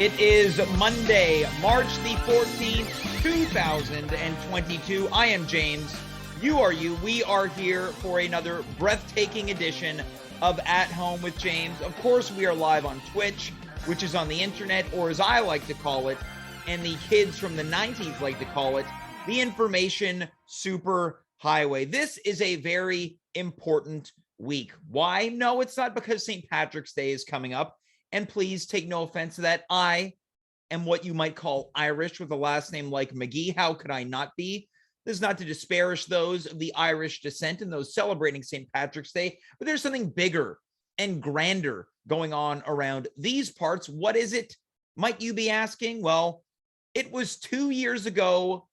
It is Monday, March the 14th, 2022. I am James. You are you. We are here for another breathtaking edition of At Home with James. Of course, we are live on Twitch, which is on the internet, or as I like to call it, and the kids from the 90s like to call it, the information super highway. This is a very important week. Why? No, it's not because St. Patrick's Day is coming up. And please take no offense to that. I am what you might call Irish with a last name like McGee. How could I not be? This is not to disparage those of the Irish descent and those celebrating St. Patrick's Day, but there's something bigger and grander going on around these parts. What is it, might you be asking? Well, it was 2 years ago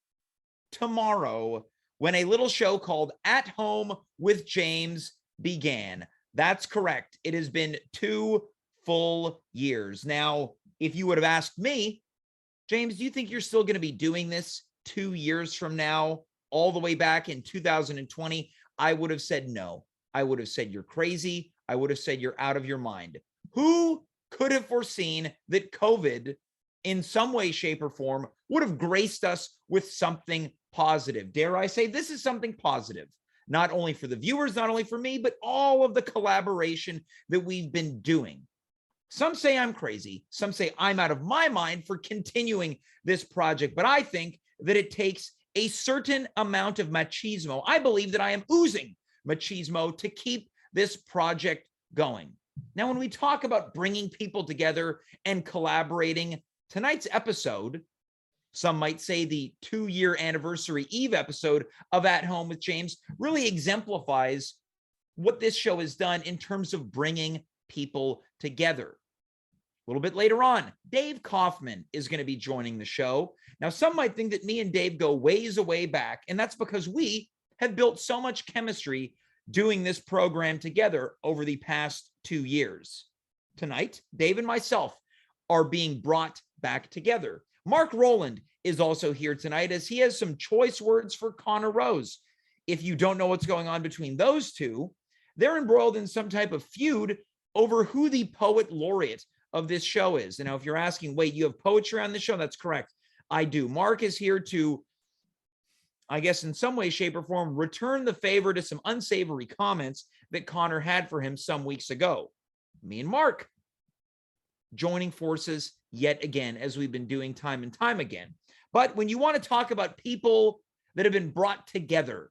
tomorrow when a little show called At Home with James began. That's correct. It has been 2 full years. Now, if you would have asked me, James, do you think you're still going to be doing this 2 years from now, all the way back in 2020? I would have said no. I would have said you're crazy. I would have said you're out of your mind. Who could have foreseen that COVID, in some way, shape, or form, would have graced us with something positive? Dare I say, this is something positive, not only for the viewers, not only for me, but all of the collaboration that we've been doing. Some say I'm crazy. Some say I'm out of my mind for continuing this project, but I think that it takes a certain amount of machismo. I believe that I am oozing machismo to keep this project going. Now, when we talk about bringing people together and collaborating, tonight's episode, some might say the 2-year anniversary eve episode of At Home with James, really exemplifies what this show has done in terms of bringing people together. A little bit later on, Dave Kaufman is going to be joining the show. Now, some might think that me and Dave go ways away back, and that's because we have built so much chemistry doing this program together over the past 2 years. Tonight, Dave and myself are being brought back together. Marc Rowland is also here tonight as he has some choice words for Conor Rose. If you don't know what's going on between those two, they're embroiled in some type of feud over who the poet laureate of this show is. And now, if you're asking, wait, you have poetry on this show? That's correct. I do. Mark is here to, I guess, in some way, shape, or form, return the favor to some unsavory comments that Conor had for him some weeks ago. Me and Mark joining forces yet again, as we've been doing time and time again. But when you want to talk about people that have been brought together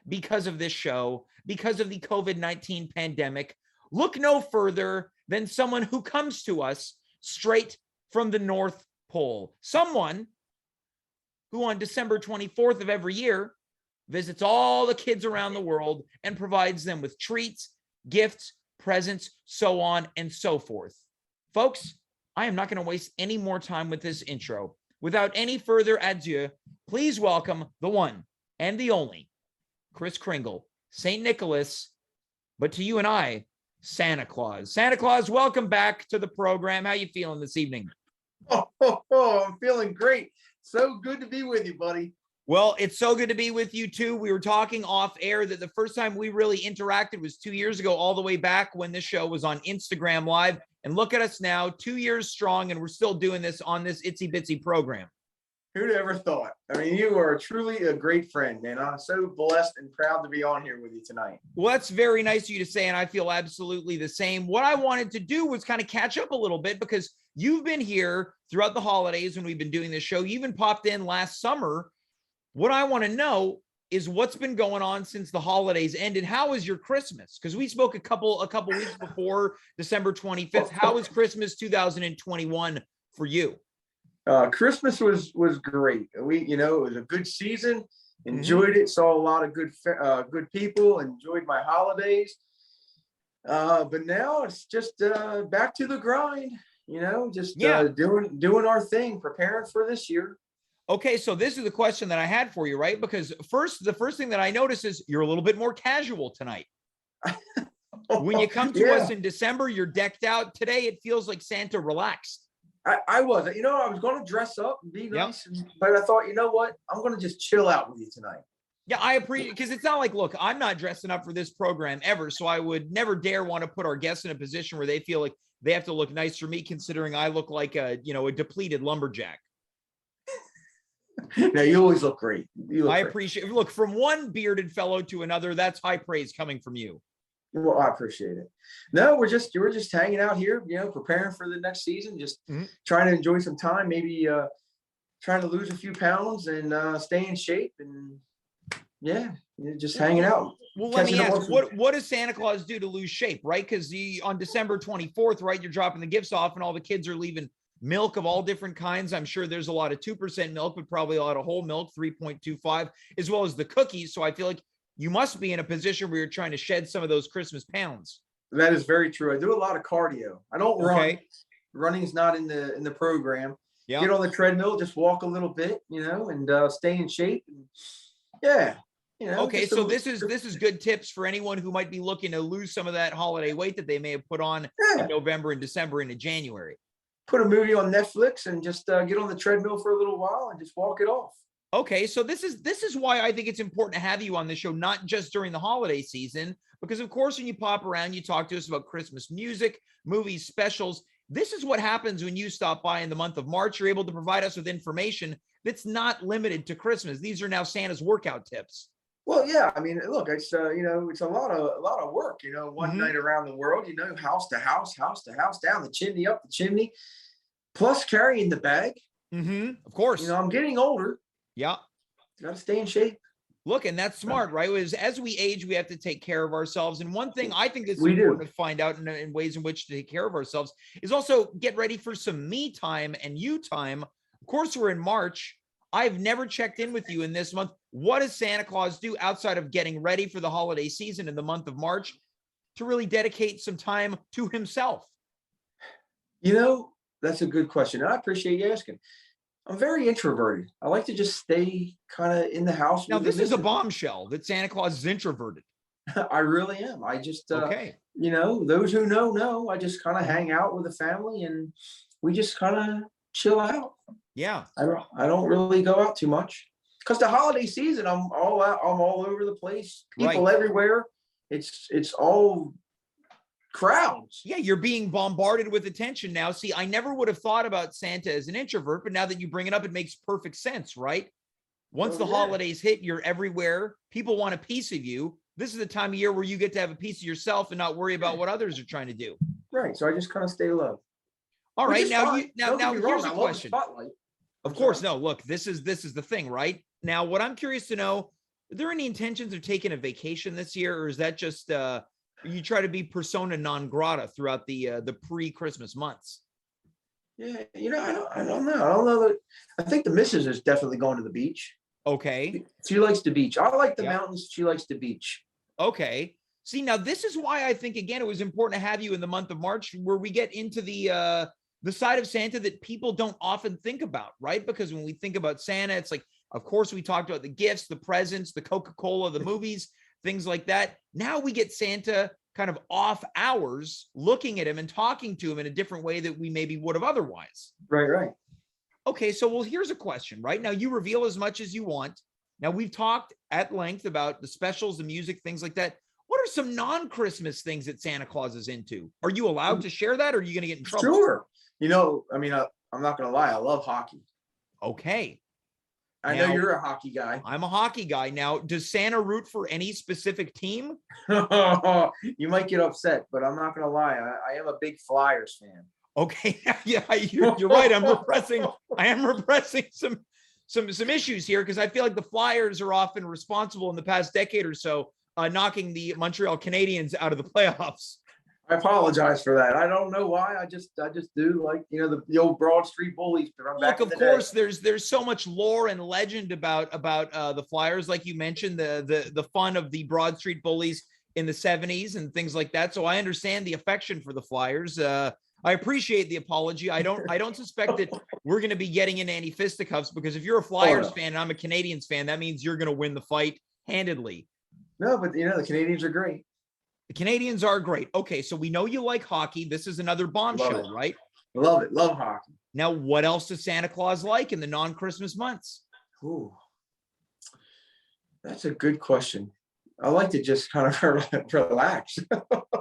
because of this show, because of the COVID-19 pandemic, look no further than someone who comes to us straight from the North Pole. Someone who on December 24th of every year visits all the kids around the world and provides them with treats, gifts, presents, so on and so forth. Folks, I am not going to waste any more time with this intro. Without any further adieu, please welcome the one and the only Kris Kringle, St. Nicholas, but to you and I, Santa Claus. Santa Claus, welcome back to the program. How you feeling this evening? I'm feeling great. So good to be with you, buddy. Well, it's so good to be with you too. We were talking off air that the first time we really interacted was 2 years ago, all the way back when this show was on Instagram Live. And look at us now, 2 years strong, and we're still doing this on this itsy bitsy program. Who'd ever thought? I mean, you are truly a great friend, man. I'm so blessed and proud to be on here with you tonight. Well, that's very nice of you to say, and I feel absolutely the same. What I wanted to do was kind of catch up a little bit because you've been here throughout the holidays when we've been doing this show. You even popped in last summer. What I want to know is what's been going on since the holidays ended. How was your Christmas? Because we spoke a couple weeks before December 25th. How was Christmas 2021 for you? Christmas was great. It was a good season. Enjoyed it. Saw a lot of good people. Enjoyed my holidays. But now it's just back to the grind. Doing our thing, preparing for this year. Okay, so this is the question that I had for you, right? Because the first thing that I noticed is you're a little bit more casual tonight. When you come to us in December, you're decked out. Today, it feels like Santa relaxed. I was. I was going to dress up and be nice, but I thought, you know what? I'm going to just chill out with you tonight. Yeah, I appreciate, because it's not like, look, I'm not dressing up for this program ever, so I would never dare want to put our guests in a position where they feel like they have to look nice for me, considering I look like a depleted lumberjack. No, you always look great. I appreciate. Look, from one bearded fellow to another, that's high praise coming from you. Well, I appreciate it. No, we're just hanging out here, preparing for the next season, just trying to enjoy some time, maybe trying to lose a few pounds and stay in shape, and just hanging out. Well, let me ask, what does Santa Claus do to lose shape, right? Because on December 24th, right, you're dropping the gifts off and all the kids are leaving milk of all different kinds. I'm sure there's a lot of 2% milk, but probably a lot of whole milk, 3.25, as well as the cookies. So I feel like you must be in a position where you're trying to shed some of those Christmas pounds. That is very true. I do a lot of cardio. I don't run. Running's not in the program. Yeah. Get on the treadmill, just walk a little bit, and stay in shape. Okay, so this is good tips for anyone who might be looking to lose some of that holiday weight that they may have put on in November and December into January. Put a movie on Netflix and just get on the treadmill for a little while and just walk it off. Okay, so this is why I think it's important to have you on the show, not just during the holiday season, because of course, when you pop around, you talk to us about Christmas music, movies, specials. This is what happens when you stop by in the month of March. You're able to provide us with information that's not limited to Christmas. These are now Santa's workout tips. Well, yeah, I mean, look, it's it's a lot of work, one night around the world, house to house, down the chimney, up the chimney, plus carrying the bag. Of course. I'm getting older. Yeah. Got to stay in shape. Look, and that's smart, right? As we age, we have to take care of ourselves. And one thing I think that's important to find out in ways in which to take care of ourselves is also get ready for some me time and you time. Of course, we're in March. I've never checked in with you in this month. What does Santa Claus do outside of getting ready for the holiday season in the month of March to really dedicate some time to himself? That's a good question. And I appreciate you asking. I'm very introverted. I like to just stay kind of in the house. Now, this is a bombshell that Santa Claus is introverted. I really am. I just, those who know, I just kind of hang out with the family and we just kind of chill out. Yeah. I don't really go out too much because the holiday season, I'm all out. I'm all over the place. People everywhere. It's all crowds. Yeah, you're being bombarded with attention now. See, I never would have thought about Santa as an introvert, but now that you bring it up, it makes perfect sense, right? Once the holidays hit, you're everywhere. People want a piece of you. This is the time of year where you get to have a piece of yourself and not worry about what others are trying to do. Right. So I just kind of stay low. All right. Now here's a question. Of course, no, look, this is the thing, right? Now, what I'm curious to know, are there any intentions of taking a vacation this year, or is that just you try to be persona non grata throughout the pre-Christmas months? Yeah, I don't know. I don't know that. I think the missus is definitely going to the beach. Okay. She likes the beach. I like the mountains. She likes the beach. Okay. See, now this is why I think, again, it was important to have you in the month of March, where we get into the side of Santa that people don't often think about, right? Because when we think about Santa, it's like, of course, we talked about the gifts, the presents, the Coca-Cola, the movies, things like that. Now we get Santa kind of off hours, looking at him and talking to him in a different way that we maybe would have otherwise. Right. Okay, so here's a question, right? Now you reveal as much as you want. Now we've talked at length about the specials, the music, things like that. What are some non-Christmas things that Santa Claus is into? Are you allowed to share that, or are you going to get in trouble? Sure. I'm not going to lie. I love hockey. Okay. I know you're a hockey guy. I'm a hockey guy. Now, does Santa root for any specific team? You might get upset, but I'm not going to lie. I am a big Flyers fan. Okay. Yeah, you're right. I am repressing some issues here because I feel like the Flyers are often responsible in the past decade or so, knocking the Montreal Canadiens out of the playoffs. I apologize for that. I don't know why. I just do, like, the old Broad Street Bullies. Look, of course, there's so much lore and legend about the Flyers, like you mentioned, the fun of the Broad Street Bullies in the 70s and things like that. So I understand the affection for the Flyers. I appreciate the apology. I don't suspect that we're going to be getting into any fisticuffs, because if you're a Flyers fan and I'm a Canadiens fan, that means you're going to win the fight handedly. No, but the Canadiens are great. The Canadiens are great. Okay, so we know you like hockey. This is another bombshell, right? Love it. Love hockey. Now, what else does Santa Claus like in the non-Christmas months? Ooh, that's a good question. I like to just kind of relax.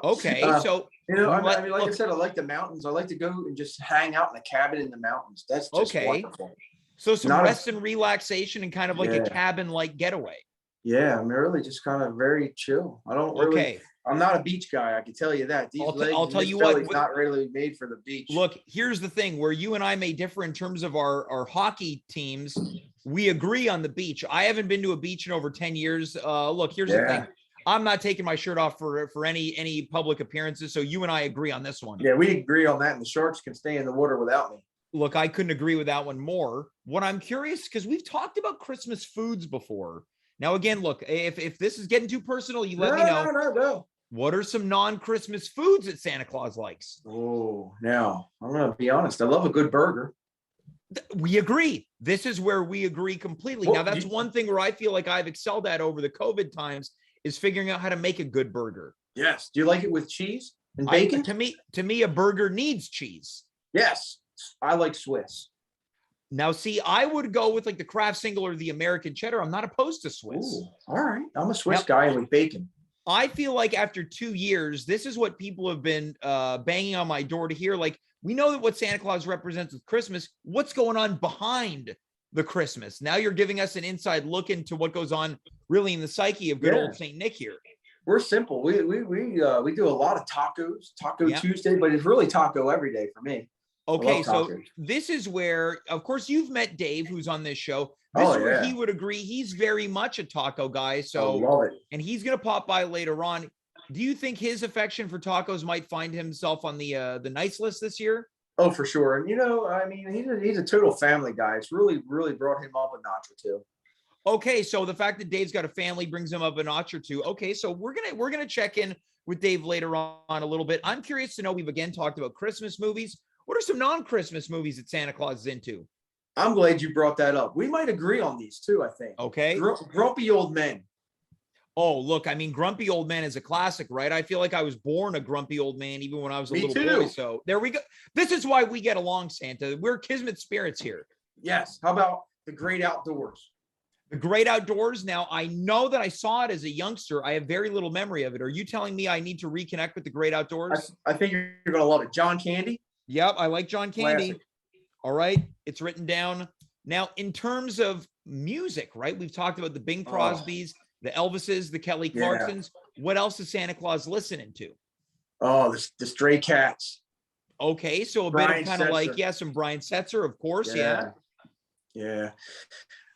Okay, so I mean, like I said, I like the mountains. I like to go and just hang out in a cabin in the mountains. That's just okay. wonderful. So some Not a rest and relaxation and kind of like a Yeah. cabin-like getaway. Yeah, I'm really just kind of very chill. Okay. I'm not a beach guy. I can tell you that. These I'll legs and tell this you what. belly's not really made for the beach. Look, here's the thing where you and I may differ in terms of our hockey teams. We agree on the beach. I haven't been to a beach in over 10 years. Look, here's the thing. I'm not taking my shirt off for any public appearances. So you and I agree on this one. Yeah, we agree on that. And the Sharks can stay in the water without me. Look, I couldn't agree with that one more. What I'm curious, because we've talked about Christmas foods before. Now, again, look, if this is getting too personal, you let me know. No. What are some non-Christmas foods that Santa Claus likes? Oh, now I'm going to be honest. I love a good burger. We agree. This is where we agree completely. Now, that's one thing where I feel like I've excelled at over the COVID times is figuring out how to make a good burger. Yes. Do you like it with cheese and bacon? To me, a burger needs cheese. Yes. I like Swiss. Now, see, I would go with like the Kraft single or the American cheddar. I'm not opposed to Swiss. Ooh, all right. I'm a Swiss guy with bacon. I feel like after 2 years, this is what people have been banging on my door to hear. Like, we know that what Santa Claus represents with Christmas. What's going on behind the Christmas? Now you're giving us an inside look into what goes on really in the psyche of good old Saint Nick here. We're simple. We do a lot of tacos, Taco Tuesday, but it's really taco every day for me. Okay, so this is where, of course, you've met Dave, who's on this show. This is where he would agree. He's very much a taco guy. So, love it. And he's going to pop by later on. Do you think his affection for tacos might find himself on the nice list this year? Oh, for sure. And I mean, he's a total family guy. It's really brought him up a notch or two. Okay, so the fact that Dave's got a family brings him up a notch or two. Okay, so we're gonna check in with Dave later on a little bit. I'm curious to know. We've again talked about Christmas movies. What are some non-Christmas movies that Santa Claus is into? I'm glad you brought that up. We might agree on these too, I think. Okay. Grumpy Old Men. Oh, look, I mean, Grumpy Old Man is a classic, right? I feel like I was born a grumpy old man even when I was a little boy. So there we go. This is why we get along, Santa. We're Kismet spirits here. Yes. How about The Great Outdoors? The Great Outdoors. Now, I know that I saw it as a youngster. I have very little memory of it. Are you telling me I need to reconnect with The Great Outdoors? I think you're going to love it. John Candy. Yep, I like John Candy. Classic. All right, it's written down. Now, in terms of music, right? We've talked about the Bing Crosbys, the Elvises, the Kelly Clarksons. What else is Santa Claus listening to? Oh, the Stray Cats. Okay, so a bit of kind of like, some Brian Setzer, of course, yeah.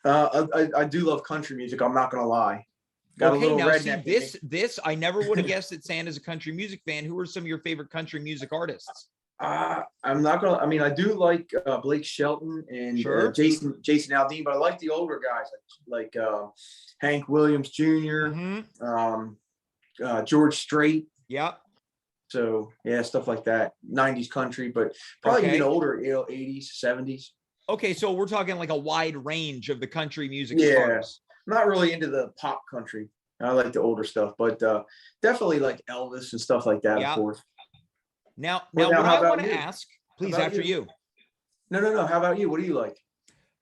I do love country music. I'm not going to lie. Okay, now see, this I never would have guessed that Santa's a country music fan. Who are some of your favorite country music artists? I'm not gonna. I mean, I do like Blake Shelton and Jason Aldean, but I like the older guys like Hank Williams Jr., George Strait. Yeah. So stuff like that. 90s country, but probably even older, 80s, 70s. Okay, so we're talking like a wide range of the country music stars. I'm not really into the pop country. I like the older stuff, but definitely like Elvis and stuff like that, of course. Now what I want to ask, please, after you. No. How about you? What do you like?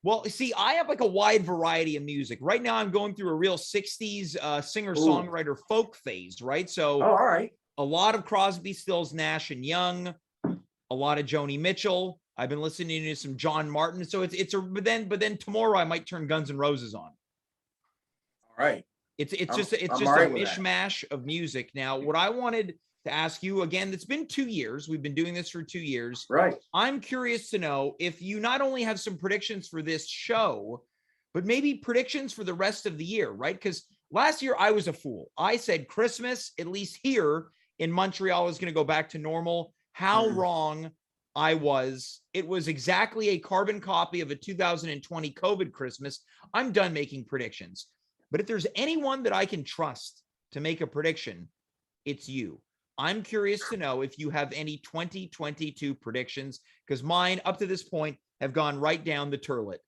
Well, see, I have like a wide variety of music. Right now, I'm going through a real 60s singer-songwriter folk phase, right? So all right. A lot of Crosby, Stills, Nash and Young, a lot of Joni Mitchell. I've been listening to some John Martin. So but then tomorrow I might turn Guns N' Roses on. All right. It's just a mishmash of music. Now, what I wanted to ask you again, it's been 2 years. We've been doing this for 2 years. Right. I'm curious to know if you not only have some predictions for this show, but maybe predictions for the rest of the year, right? Because last year I was a fool. I said Christmas, at least here in Montreal, is going to go back to normal. How wrong I was. It was exactly a carbon copy of a 2020 COVID Christmas. I'm done making predictions. But if there's anyone that I can trust to make a prediction, it's you. I'm curious to know if you have any 2022 predictions, because mine up to this point have gone right down the turlet.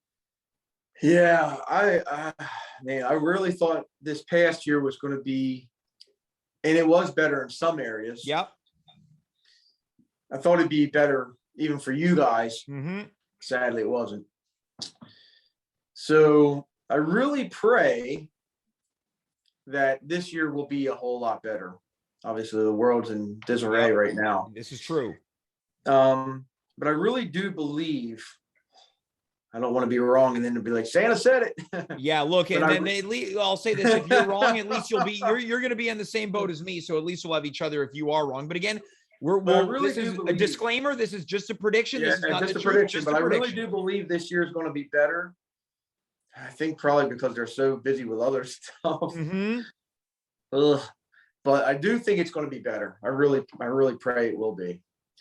Yeah, I really thought this past year was going to be, and it was better in some areas. Yep. I thought it'd be better even for you guys. Mm-hmm. Sadly, it wasn't. So I really pray that this year will be a whole lot better. obviously the world's in disarray right now. This is true. But I really do believe, I don't want to be wrong and then it'll be like, Santa said it. Yeah, look, and then I'll say this: if you're wrong, at least you're going to be in the same boat as me. So at least we'll have each other if you are wrong. But again, this is a disclaimer. This is just a prediction. Yeah, this is not just the a truth, prediction. just But a I really prediction. do believe this year is going to be better. I think probably because they're so busy with other stuff. But I do think it's going to be better. I really pray it will be.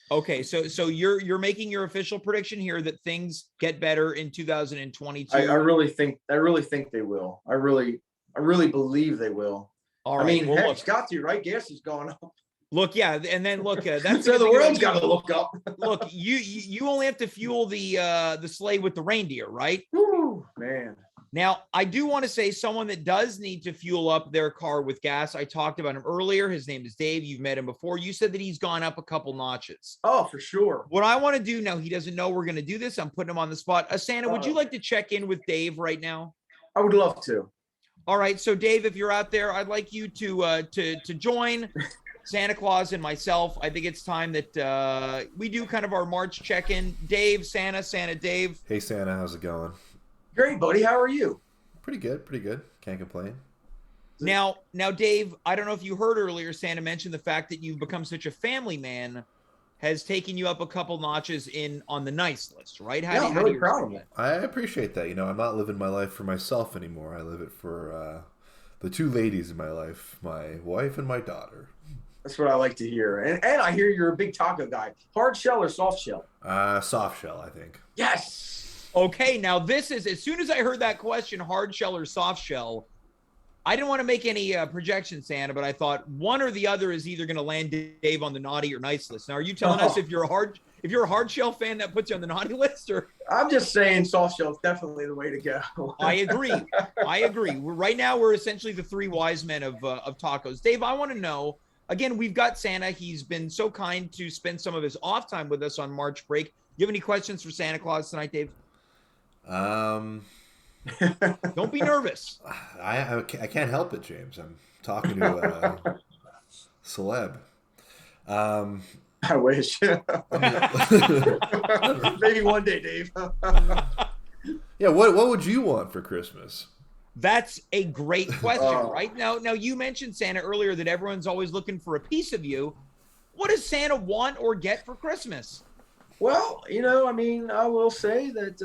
Okay, so you're making your official prediction here that things get better in 2022. I really think they will. I really believe they will. All right. I mean, well, heck, look, it's got to, right? Gas is going up. Look, yeah, and then look, that's so the world's got to look up. Look, you only have to fuel the sleigh with the reindeer, right? Woo, man. Now, I do want to say someone that does need to fuel up their car with gas. I talked about him earlier. His name is Dave. You've met him before. You said that he's gone up a couple notches. Oh, for sure. What I want to do now, he doesn't know we're going to do this. I'm putting him on the spot. Santa, would you like to check in with Dave right now? I would love to. All right. So, Dave, if you're out there, I'd like you to join Santa Claus and myself. I think it's time that we do kind of our March check-in. Dave, Santa, Dave. Hey, Santa, how's it going? Great, buddy. How are you? Pretty good. Can't complain. Now, Dave, I don't know if you heard earlier, Santa mentioned the fact that you've become such a family man has taken you up a couple notches on the nice list, right? I'm really proud of it. I appreciate that. I'm not living my life for myself anymore. I live it for the two ladies in my life, my wife and my daughter. That's what I like to hear. And I hear you're a big taco guy. Hard shell or soft shell? Soft shell, I think. Yes. Okay, now this is, as soon as I heard that question, hard shell or soft shell, I didn't want to make any projections, Santa, but I thought one or the other is either going to land Dave on the naughty or nice list. Now, are you telling us if you're a hard shell fan, that puts you on the naughty list? Or I'm just saying soft shell is definitely the way to go. I agree. Right now, we're essentially the three wise men of tacos. Dave, I want to know, again, we've got Santa. He's been so kind to spend some of his off time with us on March break. Do you have any questions for Santa Claus tonight, Dave? Don't be nervous. I can't help it, James. I'm talking to a celeb. I wish. Maybe one day, Dave. Yeah, what would you want for Christmas? That's a great question, right? Now you mentioned, Santa, earlier that everyone's always looking for a piece of you. What does Santa want or get for Christmas? Well, I will say that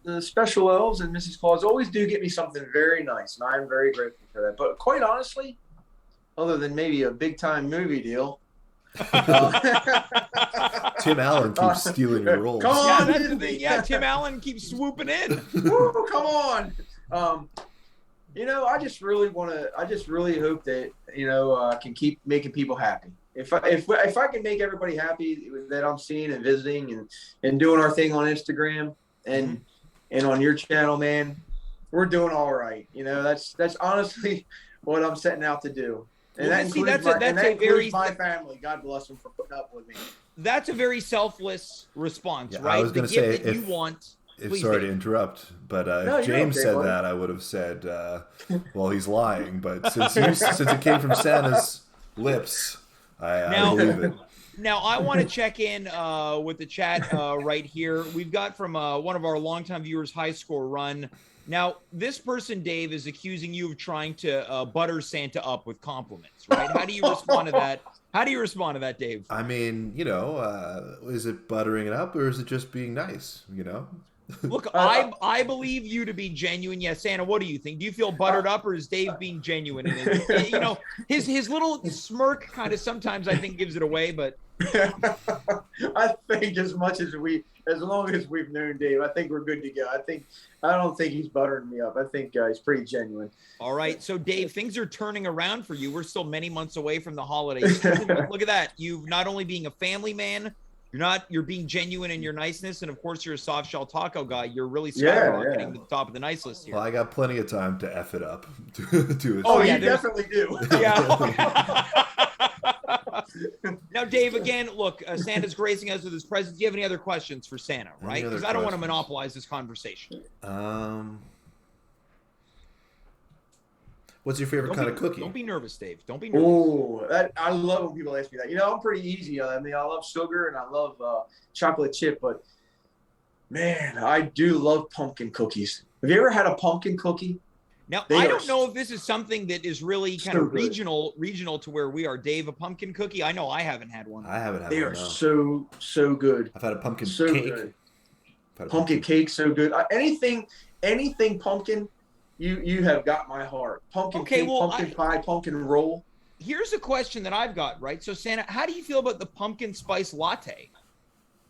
the special elves and Mrs. Claus always do get me something very nice, and I'm very grateful for that. But quite honestly, other than maybe a big-time movie deal, Tim Allen keeps stealing your roles. Come on, yeah, that's the thing. Yeah, Tim Allen keeps swooping in. Woo, come on. I just really hope that I can keep making people happy. If I can make everybody happy that I'm seeing and visiting and doing our thing on Instagram and on your channel, man, we're doing all right. That's honestly what I'm setting out to do. And that includes my family. God bless them for putting up with me. That's a very selfless response, Yeah, right? I was going to say, that you want. Sorry to interrupt, but if James said that, I would have said, well, he's lying. But since it came from Santa's lips, I believe it. Now, I want to check in with the chat right here. We've got from one of our longtime viewers, High Score Run. Now, this person, Dave, is accusing you of trying to butter Santa up with compliments, right? How do you respond to that? How do you respond to that, Dave? I mean, is it buttering it up or is it just being nice, Look, I believe you to be genuine. Yes, Santa, what do you think? Do you feel buttered up, or is Dave being genuine? His little smirk kind of sometimes I think gives it away, but I think as long as we've known Dave, I think we're good to go. I don't think he's buttering me up. I think he's pretty genuine. All right, so Dave, things are turning around for you. We're still many months away from the holidays. Look at that. You've not only being a family man, you're being genuine in your niceness, and of course you're a soft shell taco guy. You're really skyrocketing to the top of the nice list here. Well, I got plenty of time to F it up. You definitely do. Yeah. Now, Dave, again, look, Santa's gracing us with his presents. Do you have any other questions for Santa, right? Because I don't want to monopolize this conversation. Well, What's your favorite kind of cookie? Don't be nervous, Dave. Don't be nervous. Oh, I love when people ask me that. I'm pretty easy. I mean, I love sugar and I love chocolate chip, but man, I do love pumpkin cookies. Have you ever had a pumpkin cookie? Now, I don't know if this is something that is really kind of regional to where we are. Dave, a pumpkin cookie? I know I haven't had one. I haven't had one. They are so good. I've had a pumpkin cake. Good. Pumpkin cake, so good. Anything pumpkin, you have got my heart. Pumpkin cake, pumpkin pie, pumpkin roll. Here's a question that I've got, right? So, Santa, how do you feel about the pumpkin spice latte?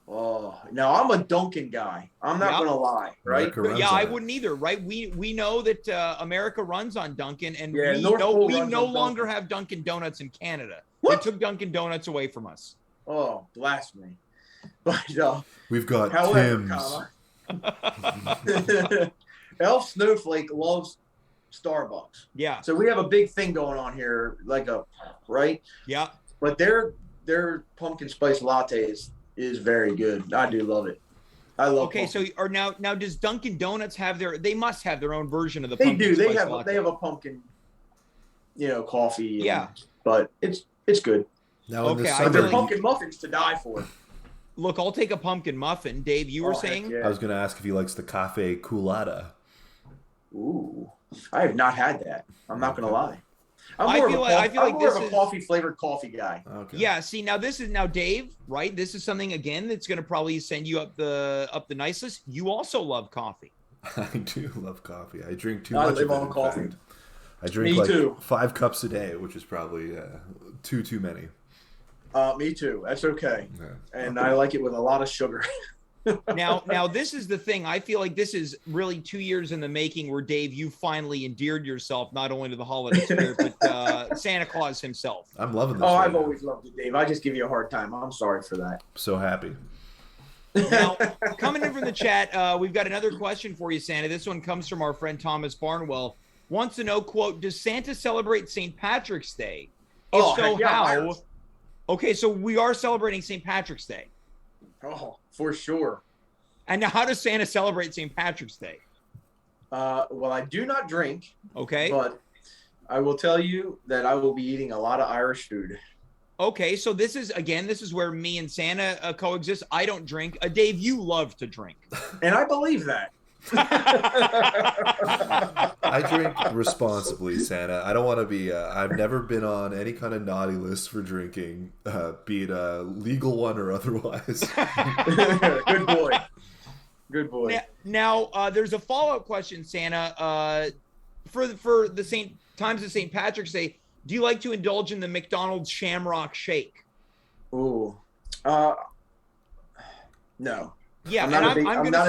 Oh, now I'm a Dunkin' guy. I'm not going to lie, right? Yeah, I wouldn't either, right? We know that America runs on Dunkin', and we no longer have Dunkin' Donuts in Canada. What? They took Dunkin' Donuts away from us. Oh, blasphemy. But we've got Tim's. Elf Snowflake loves Starbucks. Yeah. So we have a big thing going on here, right? Yeah. But their pumpkin spice latte is very good. I do love it. I love. Okay, pumpkin. So now does Dunkin' Donuts have they must have their own version of the pumpkin spice They have latte. They have a pumpkin, coffee. Yeah. But it's good. Now, okay, but they're pumpkin muffins to die for. Look, I'll take a pumpkin muffin. Dave, you were saying? Yeah. I was going to ask if he likes the cafe colada. Ooh, I have not had that. I'm not going to lie. I feel like this is a coffee-flavored coffee guy. Okay. Yeah, see, now Dave, right? This is something, again, that's going to probably send you up the nice list. You also love coffee. I do love coffee. I drink too much of it, on coffee. Fact. I drink 5 cups a day, which is probably too many. Me too. That's okay. Yeah. And I like it with a lot of sugar. Now, this is the thing. I feel like this is really 2 years in the making where, Dave, you finally endeared yourself not only to the holiday spirit, but Santa Claus himself. I'm loving this. I've always loved it, Dave. I just give you a hard time. I'm sorry for that. I'm so happy. Now, coming in from the chat, we've got another question for you, Santa. This one comes from our friend Thomas Barnwell. Wants to know, quote, does Santa celebrate St. Patrick's Day? If so, how? Okay, so we are celebrating St. Patrick's Day. Oh, for sure. And now, how does Santa celebrate St. Patrick's Day? Well, I do not drink. Okay. But I will tell you that I will be eating a lot of Irish food. Okay, so this is where me and Santa coexist. I don't drink. Dave, you love to drink. And I believe that. I drink responsibly, Santa. I don't want to be I've never been on any kind of naughty list for drinking, be it a legal one or otherwise. Good boy. Now there's a follow-up question, Santa. For the times of St. Patrick's Day, do you like to indulge in the McDonald's Shamrock Shake? Ooh. No. Yeah, I'm not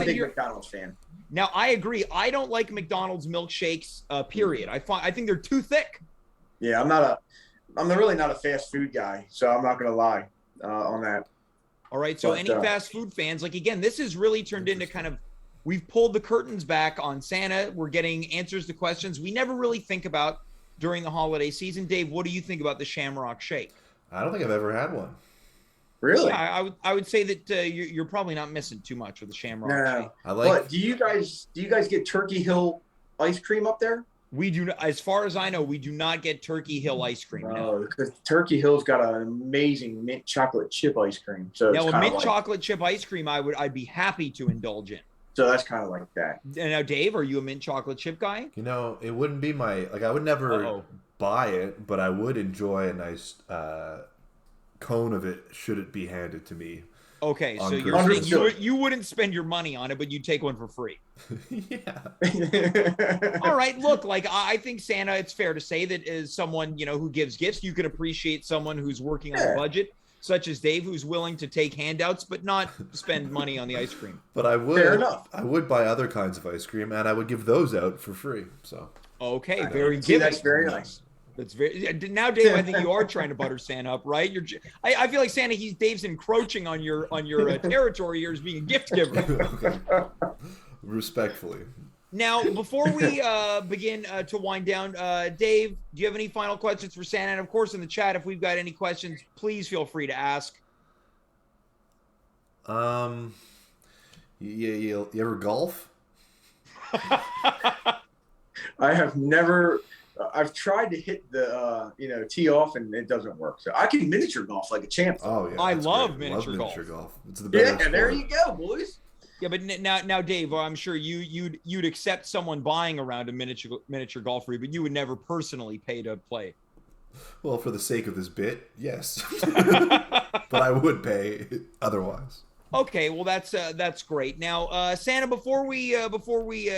a big McDonald's fan. Now, I agree. I don't like McDonald's milkshakes, period. I think they're too thick. Yeah, I'm really not a fast food guy, so I'm not going to lie on that. All right, so any fast food fans, again, this has really turned into kind of, we've pulled the curtains back on Santa. We're getting answers to questions we never really think about during the holiday season. Dave, what do you think about the Shamrock Shake? I don't think I've ever had one. Really? Yeah, I would say that you're probably not missing too much with the Shamrock Shake. But do you guys get Turkey Hill ice cream up there? We do not, as far as I know, we do not get Turkey Hill ice cream. No, because Turkey Hill's got an amazing mint chocolate chip ice cream. So now, a mint chocolate chip ice cream, I'd be happy to indulge in. So that's kind of like that. And now, Dave, are you a mint chocolate chip guy? It wouldn't be I would never buy it, but I would enjoy a nice cone of it should it be handed to me. Okay, so you're saying you wouldn't spend your money on it, but you'd take one for free. Yeah. All right, look, I think Santa, it's fair to say that as someone, who gives gifts, you can appreciate someone who's working on a budget, such as Dave, who's willing to take handouts but not spend money on the ice cream. But I would, fair enough. I would buy other kinds of ice cream, and I would give those out for free. So okay, very giving. That's very nice. That's very now, Dave. I think you are trying to butter Santa up, right? I feel like Santa. Dave's encroaching on your territory here as being a gift giver. Okay. Respectfully. Now, before we begin to wind down, Dave, do you have any final questions for Santa? And of course, in the chat, if we've got any questions, please feel free to ask. You ever golf? I have never I've tried to hit the tee off, and it doesn't work. So I can miniature golf like a champ. Oh yeah, I love miniature golf. It's the better sport. There you go, boys. Yeah, but now, Dave, I'm sure you'd accept someone buying around a miniature golf for you, but you would never personally pay to play. Well, for the sake of this bit, yes, but I would pay otherwise. Okay, well that's great. Now, Santa, before we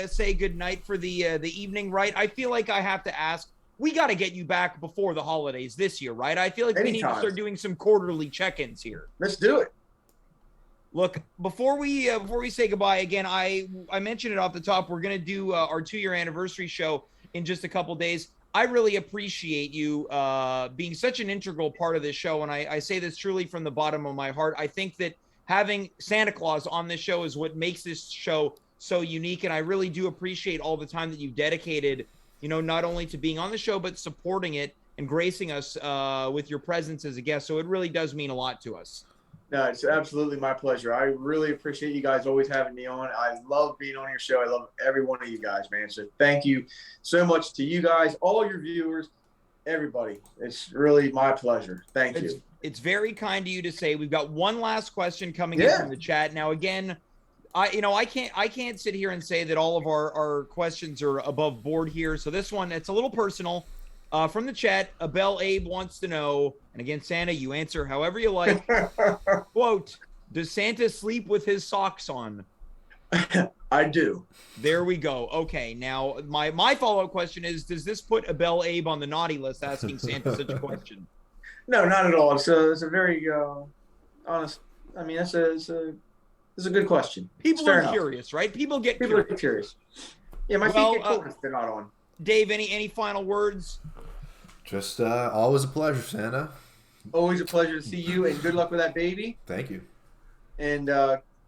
say good night for the evening, right? I feel like I have to ask. We got to get you back before the holidays this year, right? I feel like we need to start doing some quarterly check-ins here. Let's do it. Look, before we say goodbye again, I mentioned it off the top. We're gonna do our 2-year anniversary show in just a couple days. I really appreciate you being such an integral part of this show, and I say this truly from the bottom of my heart. I think that having Santa Claus on this show is what makes this show so unique, and I really do appreciate all the time that you've dedicated, not only to being on the show but supporting it and gracing us with your presence as a guest. So it really does mean a lot to us. No, it's absolutely my pleasure. I really appreciate you guys always having me on. I love being on your show. I love every one of you guys, man. So thank you so much to you guys, all your viewers, everybody. It's really my pleasure. Thank you. It's very kind of you to say. We've got one last question coming in from the chat. Now, again, I can't sit here and say that all of our questions are above board here. So this one, it's a little personal. From the chat, Abel Abe wants to know, and again, Santa, you answer however you like. Quote, does Santa sleep with his socks on? I do. There we go. Okay, now my follow-up question is, does this put Abel Abe on the naughty list asking Santa such a question? No, not at all. It's a very honest, I mean, it's a good question. People are curious, right? People are curious. Yeah, my feet get cold if they're not on. Dave, any final words? Just always a pleasure, Santa. Always a pleasure to see you, and good luck with that baby. Thank you. And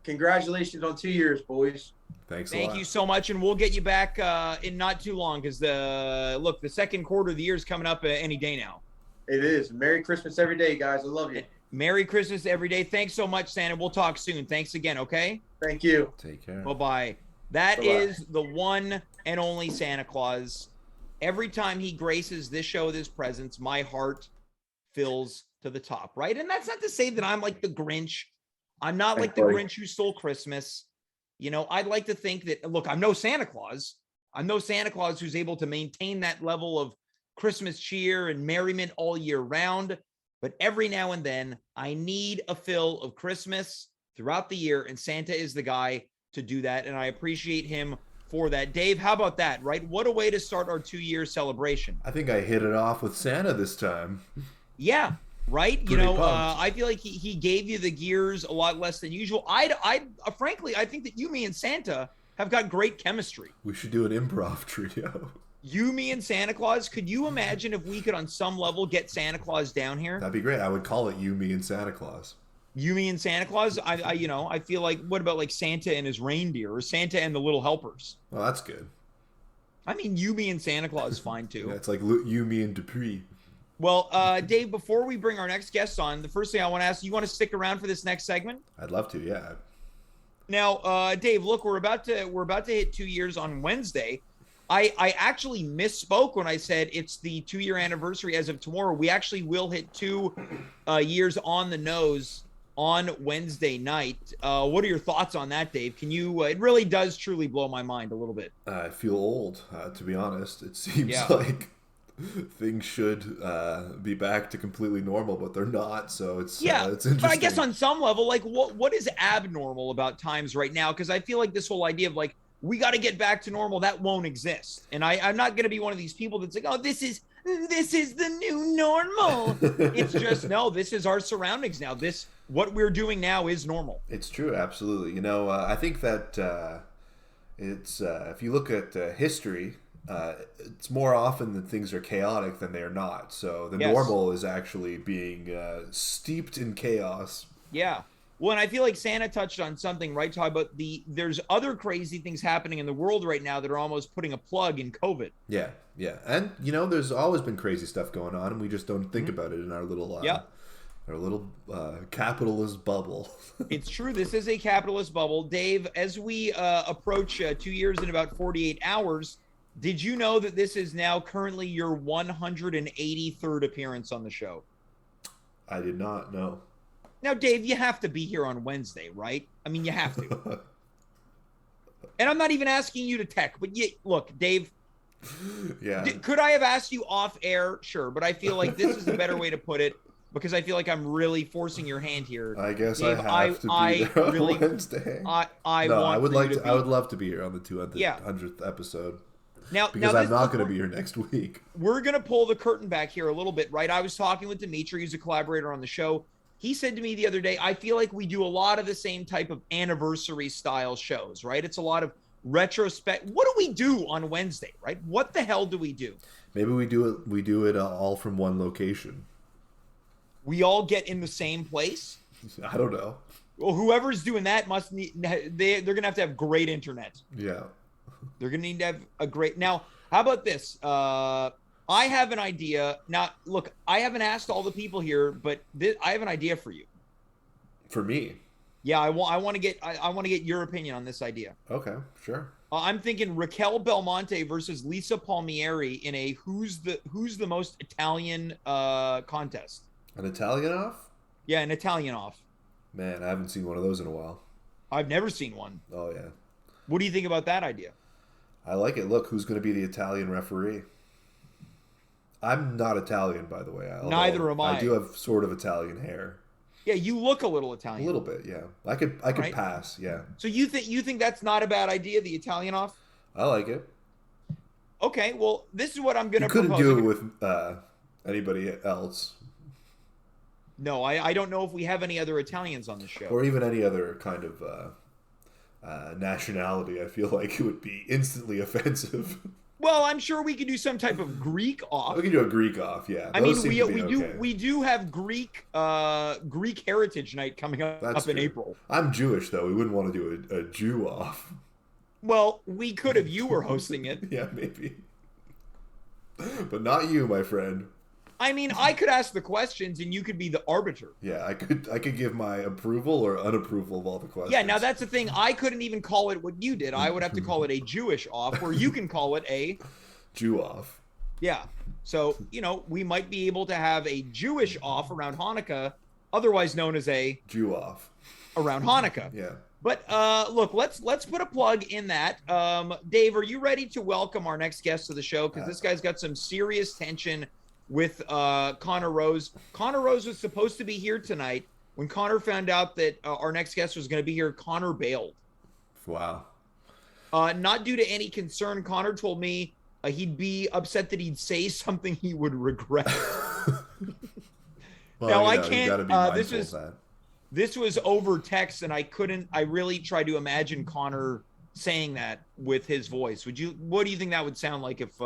congratulations on 2 years, boys. Thanks a lot. Thank you so much, and we'll get you back in not too long because the second quarter of the year is coming up any day now. It is. Merry Christmas every day, guys. I love you. Merry Christmas every day. Thanks so much, Santa. We'll talk soon. Thanks again, okay? Thank you. Take care. Bye-bye. That is the one and only Santa Claus. Every time he graces this show with his presence, my heart fills to the top, right? And that's not to say that I'm like the Grinch. I'm not like the Grinch who stole Christmas. I'd like to think that, look, I'm no Santa Claus. I'm no Santa Claus who's able to maintain that level of Christmas cheer and merriment all year round. But every now and then, I need a fill of Christmas throughout the year, and Santa is the guy to do that, and I appreciate him for that. Dave, how about that, right? What a way to start our 2-year celebration. I think I hit it off with Santa this time. Yeah, right? I feel like he gave you the gears a lot less than usual. Frankly, I think that you, me, and Santa have got great chemistry. We should do an improv trio. You, me, and Santa Claus. Could you imagine if we could, on some level, get Santa Claus down here? That'd be great. I would call it You, Me, and Santa Claus. You, me, and Santa Claus. I feel like, what about like Santa and his reindeer, or Santa and the little helpers? Well, that's good. I mean, You, me, and Santa Claus is fine too. Yeah, it's like You, Me, and Dupree. Well, Dave, before we bring our next guest on, the first thing I want to ask, you want to stick around for this next segment? I'd love to, yeah. Now, Dave, look, we're about to hit 2 years on Wednesday. I actually misspoke when I said it's the 2-year anniversary as of tomorrow. We actually will hit 2 years on the nose on Wednesday night. What are your thoughts on that, Dave? Can you? It really does truly blow my mind a little bit. I feel old, to be honest. It seems like things should be back to completely normal, but they're not. So it's interesting. But I guess on some level, like what is abnormal about times right now? Because I feel like this whole idea of like, we got to get back to normal, that won't exist. And I'm not going to be one of these people that's like, oh, this is the new normal. It's just, no, this is our surroundings now. What we're doing now is normal. It's true. Absolutely. I think that it's if you look at history, it's more often that things are chaotic than they are not. So the normal is actually being steeped in chaos. Yeah. Well, and I feel like Santa touched on something, right? Talk about there's other crazy things happening in the world right now that are almost putting a plug in COVID. Yeah. And, there's always been crazy stuff going on, and we just don't think about it in our little capitalist bubble. It's true. This is a capitalist bubble. Dave, as we approach 2 years in about 48 hours, Did you know that this is now currently your 183rd appearance on the show? I did not know. Now, Dave, you have to be here on Wednesday, right? I mean, you have to. And I'm not even asking you to tech, but look, Dave. Yeah. Could I have asked you off air? Sure, but I feel like this is a better way to put it because I feel like I'm really forcing your hand here. I guess Dave, I have to be there on Wednesday. I would love to be here on the 200th episode. Because I'm not going to be here next week. We're going to pull the curtain back here a little bit, right? I was talking with Dimitri, who's a collaborator on the show. He said to me the other day, I feel like we do a lot of the same type of anniversary style shows, right? It's a lot of retrospect. What do we do on Wednesday, right? What the hell do we do? Maybe we do it all from one location. We all get in the same place? I don't know. Well, whoever's doing that must need, they're going to have great internet. Yeah. They're going to need to have a great. Now, how about this? I have an idea. Now, look, I haven't asked all the people here, but I have an idea for you. For me? Yeah, I want to get your opinion on this idea. Okay, sure. I'm thinking Raquel Belmonte versus Lisa Palmieri in a who's the most Italian contest. An Italian off? Yeah, an Italian off. Man, I haven't seen one of those in a while. I've never seen one. Oh yeah. What do you think about that idea? I like it. Look, who's going to be the Italian referee? I'm not Italian, by the way. Neither am I. I do have sort of Italian hair. Yeah, you look a little Italian. A little bit, yeah. I could right. Pass, yeah. So you think that's not a bad idea, the Italian off? I like it. Okay, well, this is what I'm going to propose. You couldn't do it with anybody else. No, I don't know if we have any other Italians on the show. Or even any other kind of nationality. I feel like it would be instantly offensive. Well, I'm sure we could do some type of Greek off. We can do a Greek off, yeah. I mean, we do have Greek Heritage Night coming up in April. I'm Jewish though. We wouldn't want to do a Jew off. Well, we could if you were hosting it. Yeah, maybe. But not you, my friend. I mean, I could ask the questions and you could be the arbiter. Yeah, I could give my approval or unapproval of all the questions. Yeah, now that's the thing. I couldn't even call it what you did. I would have to call it a Jewish off, where you can call it a Jew off. Yeah. So, we might be able to have a Jewish off around Hanukkah, otherwise known as a Jew off around Hanukkah. Yeah. But look, let's put a plug in that. Dave, are you ready to welcome our next guest to the show? Because this guy's got some serious tension with Conor Rose. Conor Rose was supposed to be here tonight. When Conor found out that our next guest was going to be here, Conor bailed. Wow. Not due to any concern. Conor told me he'd be upset that he'd say something he would regret. Well, now, I can't. This was over text, and I really tried to imagine Conor saying that with his voice. What do you think that would sound like if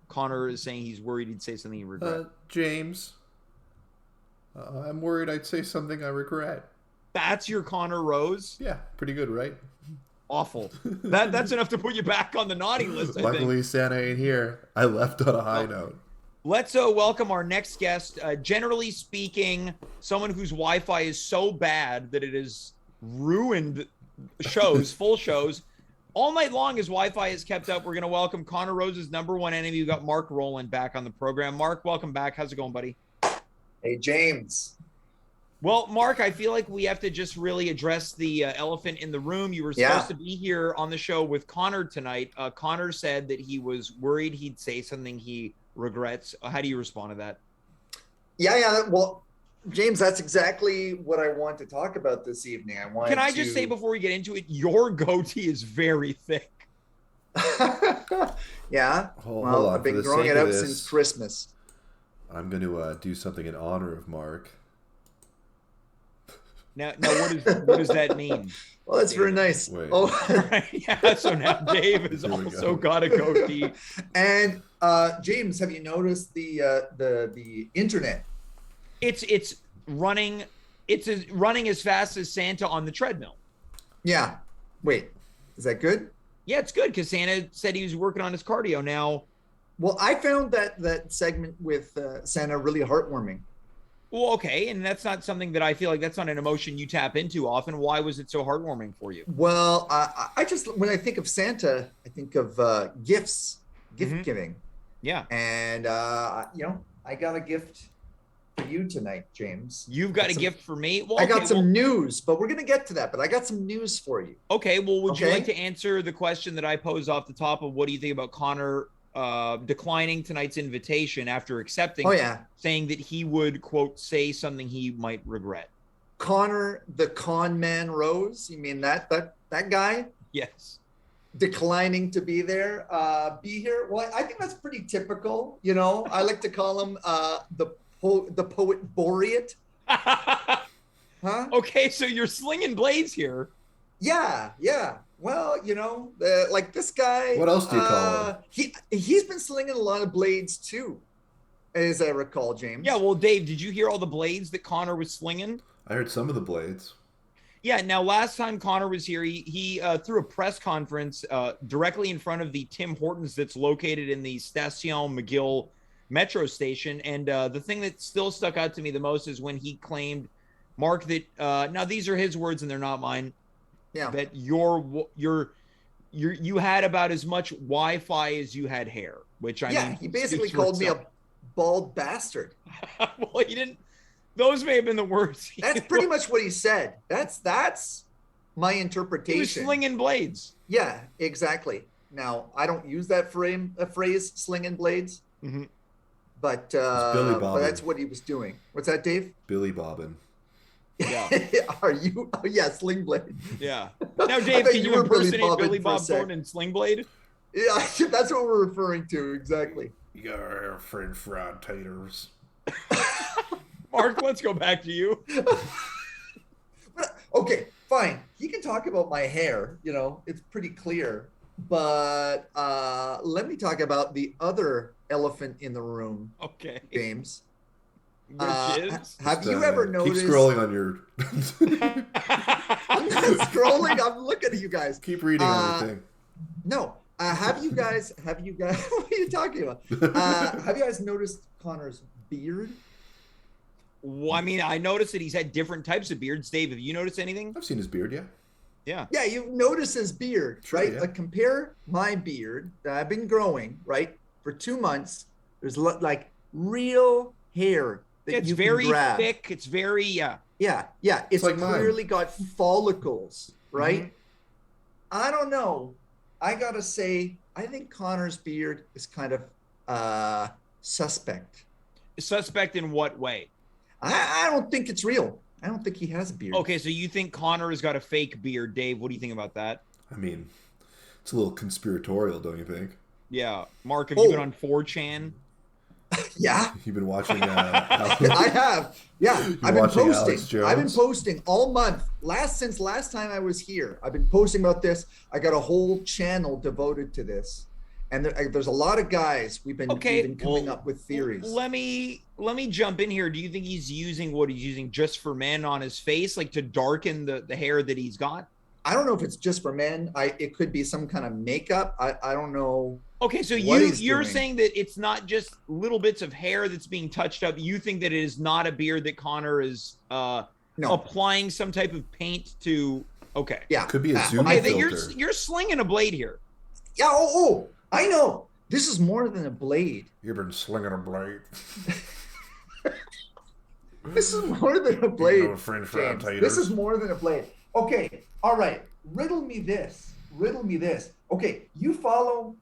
Conor is saying he's worried he'd say something he regret? James, I'm worried I'd say something I regret. That's your Conor Rose? Yeah, pretty good, right? Awful. That's enough to put you back on the naughty list, I think. Luckily, Santa ain't here. I left on a high note. Let's welcome our next guest. Generally speaking, someone whose Wi-Fi is so bad that it has ruined shows, full shows. All night long, his Wi-Fi is kept up. We're going to welcome Conor Rose's number one enemy. We've got Marc Rowland back on the program. Marc, welcome back. How's it going, buddy? Hey, James. Well, Marc, I feel like we have to just really address the elephant in the room. You were supposed to be here on the show with Conor tonight. Conor said that he was worried he'd say something he regrets. How do you respond to that? Yeah. Well, James, that's exactly what I want to talk about this evening. Can I just say before we get into it, your goatee is very thick. Yeah. Hold on. I've been growing it out since Christmas. I'm going to do something in honor of Marc. Now, what does that mean? Well, that's very nice. Wait. Oh, right. Yeah. So now Dave has also got a goatee. And James, have you noticed the internet? It's running. It's running as fast as Santa on the treadmill. Yeah. Wait, is that good? Yeah, it's good because Santa said he was working on his cardio now. Well, I found that segment with Santa really heartwarming. Well, okay, and that's not something that I feel like that's not an emotion you tap into often. Why was it so heartwarming for you? Well, I just, when I think of Santa, I think of gifts, gift giving. Yeah. And I got a gift for you tonight, James. You've got a gift for me? Well, I got some news, but we're going to get to that. But I got some news for you. Okay, well, would you like to answer the question that I posed off the top of what do you think about Conor declining tonight's invitation after accepting, saying that he would, quote, say something he might regret? Conor, the con man Rose, you mean that guy? Yes. Declining to be there, be here. Well, I think that's pretty typical. I like to call him the poet Boreat. Huh? Okay, so you're slinging blades here. Yeah. Well, like this guy. What else do you call him? He's been slinging a lot of blades too, as I recall, James. Yeah, well, Dave, did you hear all the blades that Conor was slinging? I heard some of the blades. Yeah, now last time Conor was here, he threw a press conference directly in front of the Tim Hortons that's located in the Station McGill metro station. And the thing that still stuck out to me the most is when he claimed, Mark, that now these are his words and they're not mine. Yeah. That you had about as much Wi-Fi as you had hair, which I mean, he basically called me a bald bastard. Well, he didn't. Those may have been the words. That's pretty much what he said. That's my interpretation. He was slinging blades. Yeah, exactly. Now, I don't use that phrase, slinging blades. Mm-hmm. But Billy but that's what he was doing. What's that, Dave? Billy bobbing. Yeah. Are you? Oh, yeah, sling blade. Yeah. Now, Dave, can you impersonate Billy Bob Thornton and sling blade? Yeah, that's what we're referring to, exactly. Your French fried taters. Mark, let's go back to you. Okay, fine. He can talk about my hair. It's pretty clear. But let me talk about the other elephant in the room. Okay. James. Have you ever noticed? Keep scrolling on your. I'm not scrolling. I'm looking at you guys. Keep reading everything. No. Have you guys? What are you talking about? Have you guys noticed Conor's beard? Well, I mean, I noticed that he's had different types of beards. Dave, have you noticed anything? I've seen his beard, yeah. Yeah. Yeah, you notice his beard, Sure, right? yeah. Like compare my beard that I've been growing, right, for 2 months. There's like real hair that It's you very can grab. thick. It's very Yeah. It's like clearly got follicles, right? Mhm. I don't know. I gotta say, I think Conor's beard is kind of suspect. Suspect in what way? I don't think it's real. I don't think he has a beard. Okay, so you think Conor has got a fake beard, Dave? What do you think about that? I mean, it's a little conspiratorial, don't you think? Yeah, Mark, have you been on 4chan? Yeah, You've been watching. I have. Yeah, I've been watching Alex posting. Jones? I've been posting all month. Since last time I was here, I've been posting about this. I got a whole channel devoted to this, and there's a lot of guys. We've been coming up with theories. Let me jump in here. Do you think he's using what he's using just for men on his face, like to darken the hair that he's got? I don't know if it's just for men. It could be some kind of makeup. I don't know. Okay, so you're saying that it's not just little bits of hair that's being touched up. You think that it is not a beard that Conor is applying some type of paint to? Okay. Yeah. Could be a zoom Okay, filter. you're slinging a blade here. Yeah. Oh, I know. This is more than a blade. You've been slinging a blade. This is more than a blade. French fried James. taters. This is more than a blade. Okay. All right. Riddle me this. Okay. You follow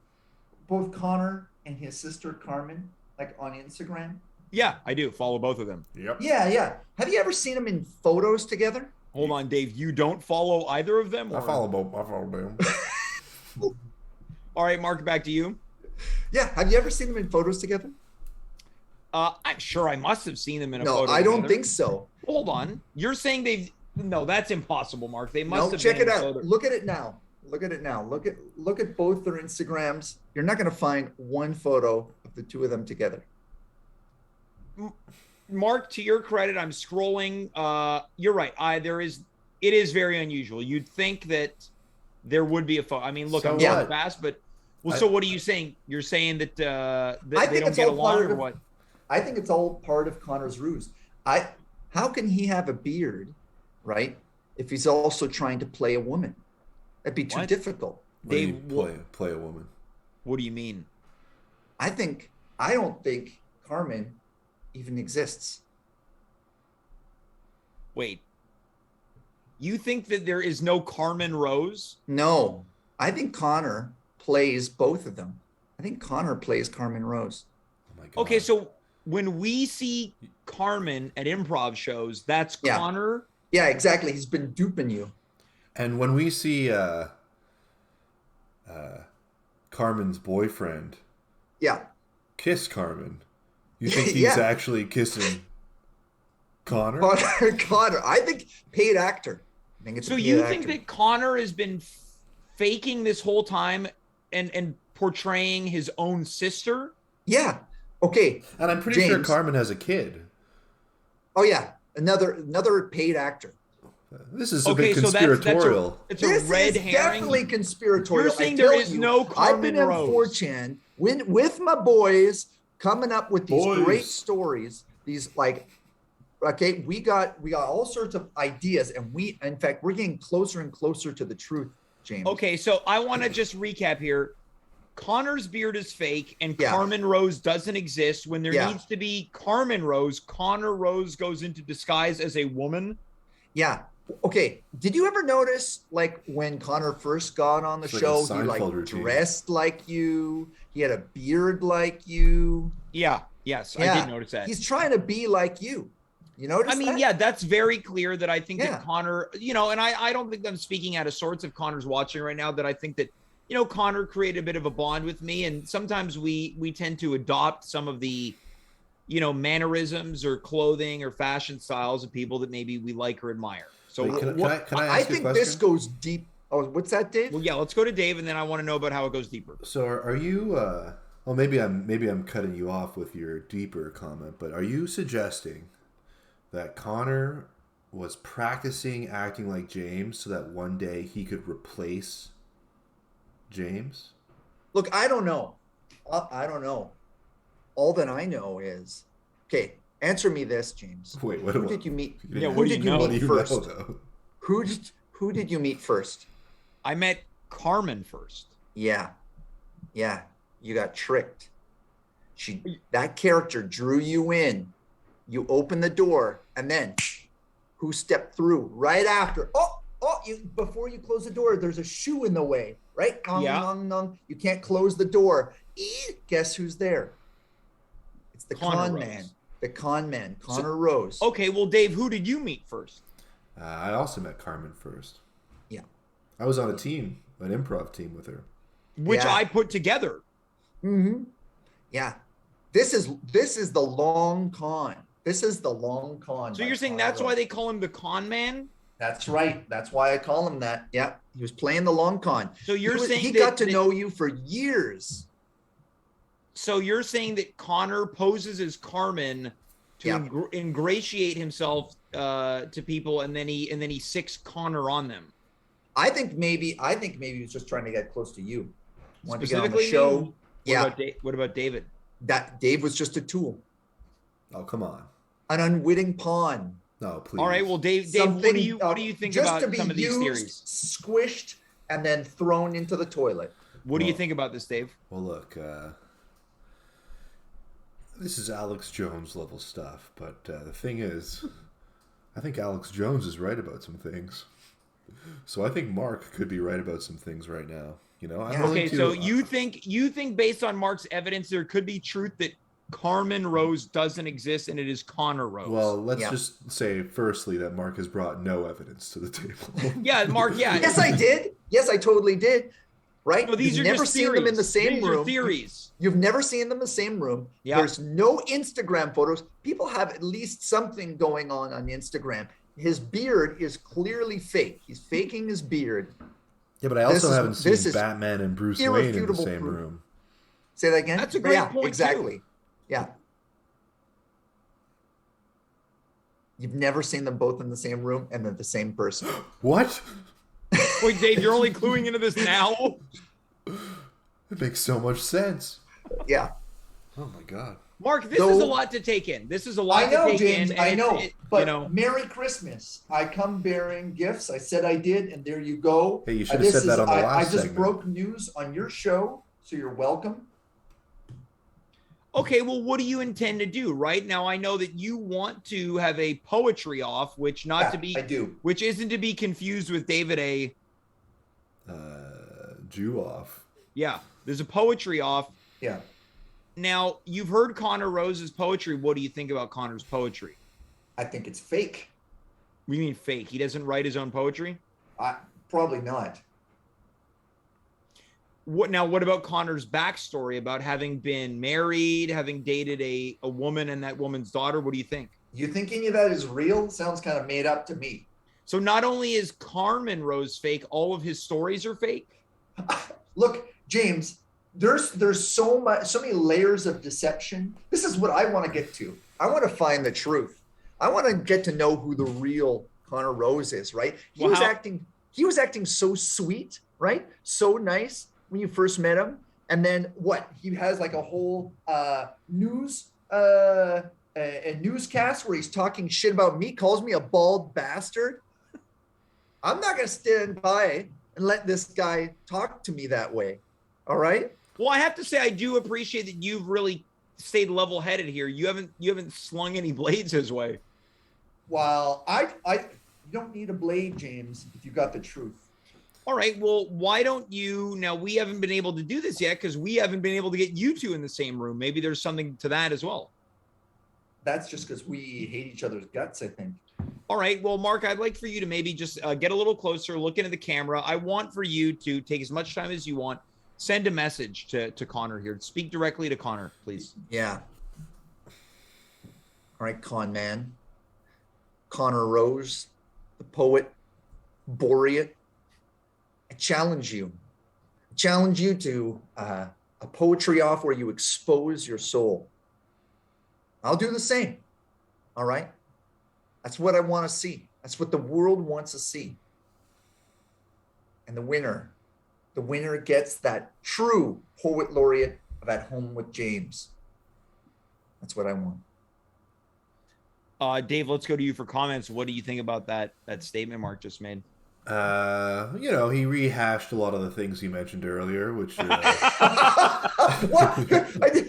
both Conor and his sister Carmen, like on Instagram? Yeah, I do. Follow both of them. Yep. Yeah. Have you ever seen them in photos together? Hold on, Dave. You don't follow either of them? I follow both. I follow them. All right, Mark, back to you. Yeah. Have you ever seen them in photos together? I'm sure I must have seen them in a No, photo. I don't together. think so. Hold on. You're saying they've... No, that's impossible, Mark. They must No, have check been it in a out. photo. Look at it now. Look at both their Instagrams. You're not going to find one photo of the two of them together. Mark, to your credit, I'm scrolling. You're right. It is very unusual. You'd think that there would be a photo. I mean, look, So I'm what? going fast, but so what are you saying? You're saying that I they think don't it's get all along, part or of- what? I think it's all part of Conor's ruse. How can he have a beard, right, if he's also trying to play a woman? That'd be too What? difficult. What do you Dave, play a woman? What do you mean? I don't think Carmen even exists. Wait. You think that there is no Carmen Rose? No. I think Conor plays both of them. I think Conor plays Carmen Rose. Oh my God. Okay, so when we see Carmen at improv shows, that's Conor? Yeah, exactly. He's been duping you. And when we see Carmen's boyfriend kiss Carmen, you think he's actually kissing Conor? Conor. I think paid actor. I think it's so you think that Conor has been faking this whole time and portraying his own sister? Yeah. Okay. And I'm pretty sure Carmen has a kid. Oh yeah, another paid actor. This is a bit conspiratorial. It's a red herring. Definitely conspiratorial. You're saying there is no Carmen Rose. I've been on 4chan with my boys coming up with these great stories. These we got all sorts of ideas, and in fact we're getting closer and closer to the truth, James. Okay, so I want to just recap here. Conor's beard is fake and Carmen Rose doesn't exist. When there needs to be Carmen Rose, Conor Rose goes into disguise as a woman. Yeah. Okay. Did you ever notice, like, when Conor first got on the show, he dressed like you, he had a beard like you? Yeah. Yes, I did notice that. He's trying to be like you. You notice that? That's very clear that I think that Conor, and I don't think I'm speaking out of sorts if Conor's watching right now, that I think that Conor created a bit of a bond with me, and sometimes we tend to adopt some of the, mannerisms or clothing or fashion styles of people that maybe we like or admire. So can I ask you a think question? This goes deep. Oh, what's that, Dave? Well, yeah, let's go to Dave, and then I want to know about how it goes deeper. So are you? Well, maybe I'm cutting you off with your deeper comment, but are you suggesting that Conor was practicing acting like James so that one day he could replace James? Look, I don't know. I don't know. All that I know is, okay, answer me this, James. Wait, who did you meet? Yeah, who did you meet first? Who did you meet first? I met Carmen first. Yeah. You got tricked. That character drew you in. You opened the door, and then who stepped through right after? Before you close the door, there's a shoe in the way, right? You can't close the door. Guess who's there? It's the con man. The con man, Conor Rose. Okay, well, Dave, who did you meet first? I also met Carmen first. Yeah. I was on a team, an improv team with her. Which I put together. Mm-hmm. Yeah. This is the long con. This is the long con. So you're saying that's why they call him the con man? That's right. That's why I call him that. Yeah. He was playing the long con. So you're saying he got to know you for years. So you're saying that Conor poses as Carmen to ingratiate himself to people, and then he sicks Conor on them. I think maybe he was just trying to get close to you. Wanted to get on the show. What about David? That Dave was just a tool. Oh, come on. An unwitting pawn. No, please. All right. Well, Dave, what do you think about some of these theories? Squished and then thrown into the toilet. What do you think about this, Dave? Well, look, this is Alex Jones level stuff, but the thing is, I think Alex Jones is right about some things. So I think Mark could be right about some things right now. So you think based on Mark's evidence, there could be truth that Carmen Rose doesn't exist and it is Conor Rose. Well, let's just say firstly that Mark has brought no evidence to the table. Yeah, Mark. Yeah. Yes, I did. Yes, I totally did. Right? No, these You've are never just seen them in the same room. Are theories. You've never seen them in the same room. Yeah. There's no Instagram photos. People have at least something going on Instagram. His beard is clearly fake. He's faking his beard. Yeah, but I also haven't seen Batman and Bruce Wayne in the same room. Say that again? That's a great point, exactly. Too. Yeah. You've never seen them both in the same room and they're the same person. What? Wait, Dave, you're only cluing into this now? It makes so much sense. Yeah. Oh my God. Mark, this is a lot to take in. This is a lot to take James, in. I know, but Merry Christmas. I come bearing gifts. I said I did, and there you go. Hey, you should have said that on the last I just segment. broke news on your show, so you're welcome. Okay, well, what do you intend to do? Right now, I know that you want to have a poetry off, which I do. Which isn't to be confused with David A. Jew off. Yeah, there's a poetry off. Yeah. Now, you've heard Conor Rose's poetry. What do you think about Conor's poetry? I think it's fake. What do you mean fake? He doesn't write his own poetry? Probably not. What about Conor's backstory about having been married, having dated a woman and that woman's daughter? What do you think? You think any of that is real? Sounds kind of made up to me. So not only is Carmen Rose fake, all of his stories are fake? Look, James, there's so many layers of deception. This is what I want to get to. I want to find the truth. I want to get to know who the real Conor Rose is, right? He was acting so sweet, right? So nice when you first met him. And then what? He has like a whole a newscast where he's talking shit about me, calls me a bald bastard. I'm not going to stand by and let this guy talk to me that way. All right? Well, I have to say I do appreciate that you've really stayed level-headed here. You haven't slung any blades his way. Well, you don't need a blade, James, if you got the truth. All right. Well, why don't you now? We haven't been able to do this yet because we haven't been able to get you two in the same room. Maybe there's something to that as well. That's just because we hate each other's guts, I think. All right. Well, Mark, I'd like for you to maybe just get a little closer, look into the camera. I want for you to take as much time as you want. Send a message to Conor here. Speak directly to Conor, please. Yeah. All right, con man. Conor Rose, the poet, Boreat. I challenge you. I challenge you to a poetry off where you expose your soul. I'll do the same. All right? That's what I want to see. That's what the world wants to see. And the winner gets that true poet laureate of At Home with James. That's what I want. Dave, let's go to you for comments. What do you think about that statement Mark just made? He rehashed a lot of the things he mentioned earlier, which what?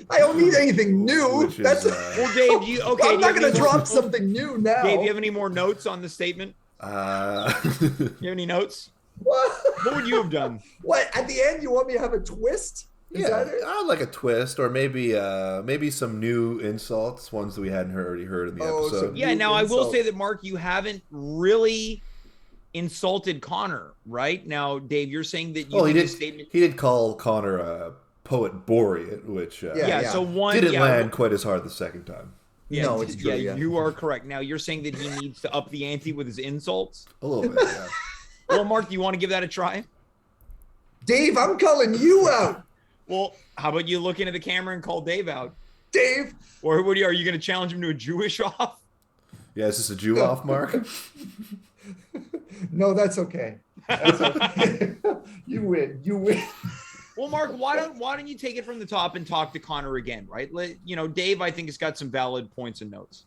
I don't need anything new. Well, Dave, I'm not going to drop something new now. Dave, you have any more notes on the statement? You have any notes? What would you have done? What, at the end you want me to have a twist? I would like a twist, or maybe some new insults, ones that we hadn't already heard in the episode. Yeah, now I will say that, Mark, you haven't really insulted Conor, right? Now, Dave, you're saying that he did call Conor a poet Boreat, which didn't land quite as hard the second time. Yeah, no, it's true. Yeah, you are correct. Now, you're saying that he needs to up the ante with his insults? A little bit, yeah. Well, Mark, do you want to give that a try? Dave, I'm calling you out. Well, how about you look into the camera and call Dave out? Dave! Or are you going to challenge him to a Jewish off? Yeah, is this a Jew off, Mark? No, that's okay. That's okay. You win. Well, Mark, why don't you take it from the top and talk to Conor again, right? Dave, I think, has got some valid points and notes.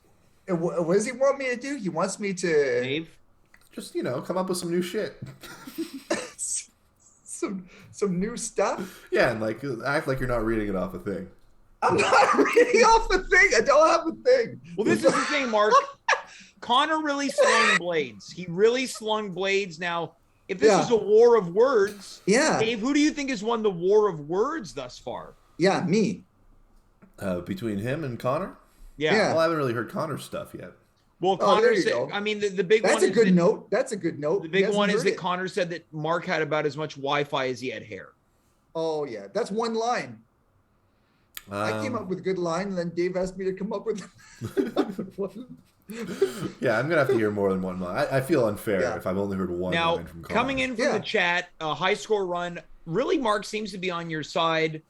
What does he want me to do? He wants me to... Dave? Just, come up with some new shit. Some new stuff? Yeah, and act like you're not reading it off a thing. I'm not reading off the thing. I don't have a thing. Well, this is the thing, Mark. Conor really slung blades. He really slung blades. Now, if this is a war of words, Dave, who do you think has won the war of words thus far? Yeah, me. Between him and Conor? Yeah. Well, I haven't really heard Conor's stuff yet. Well, Conor said, I mean, the big one. That's a good note. That's a good note. The big one is that Conor said that Mark had about as much Wi-Fi as he had hair. Oh, yeah. That's one line. I came up with a good line, and then Dave asked me to come up with Yeah, I'm going to have to hear more than one line. I feel unfair if I've only heard one line from Conor. Coming in from the chat, High Score Run, really, Mark seems to be on your side,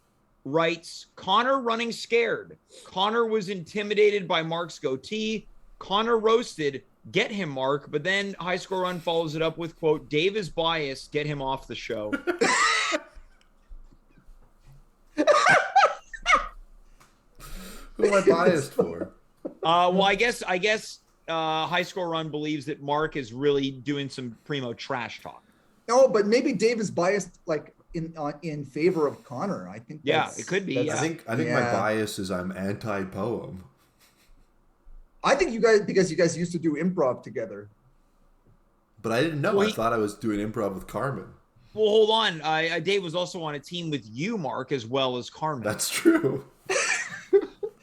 writes, Conor running scared. Conor was intimidated by Mark's goatee. Conor roasted, get him, Mark. But then High Score Run follows it up with, quote, Dave is biased, get him off the show. Who am I biased for? Well, I guess High Score Run believes that Mark is really doing some primo trash talk. No, but maybe Dave is biased, like in favor of Conor. I think. It could be. Yeah. I think my bias is I'm anti-poem. I think you guys used to do improv together. But I didn't know. I thought I was doing improv with Carmen. Well, hold on. Dave was also on a team with you, Mark, as well as Carmen. That's true.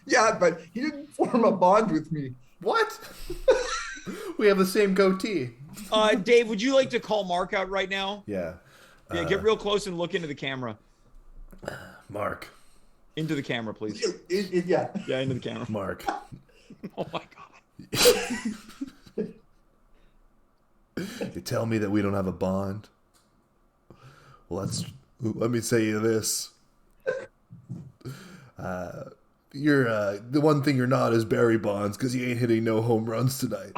Yeah, but he didn't form a bond with me. What? We have the same goatee. Dave, would you like to call Mark out right now? Yeah. Yeah, get real close and look into the camera. Mark. Into the camera, please. Yeah. Yeah, into the camera. Mark. Oh my God. You tell me that we don't have a bond. Well, let me say you this. You're the one thing you're not is Barry Bonds because you ain't hitting no home runs tonight.